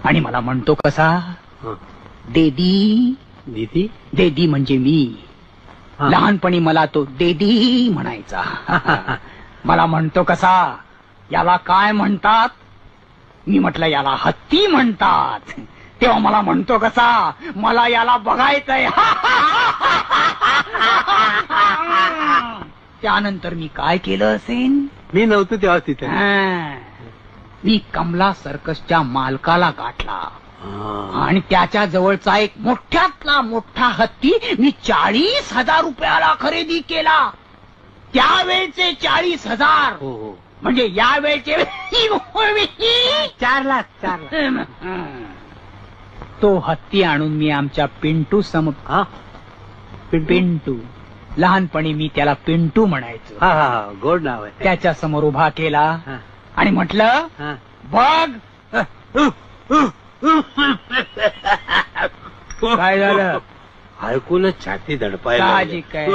आणि मला म्हणतो कसा, देदी दीदी. देदी म्हणजे मी. लहानपणी मला तो देदी म्हणायचा. मला म्हणतो कसा, याला काय म्हणतात? मी म्हटलं याला हत्ती म्हणतात. तेव्हा मला म्हणतो कसा, मला याला बघायचंय. त्यानंतर मी काय केलं असेल? मी नव्हतो तेव्हा तिथे. मी कमला सर्कसच्या मालकाला गाठला आणि त्याच्या जवळचा एक मोठ्यातला मोठा हत्ती मी 40,000 रुपयाला खरेदी केला. त्यावेळचे 40,000 म्हणजे यावेळचे 4 लाख. तो हत्ती आणून मी आमच्या पिंटू पिंटू, लहानपणी मी त्याला पिंटू म्हणायचो. गोड नाव आहे. त्याच्या समोर उभा केला आणि म्हटलं, बघ. काय झालं? ऐकूनच छाती धडपायला. साहजिक आहे.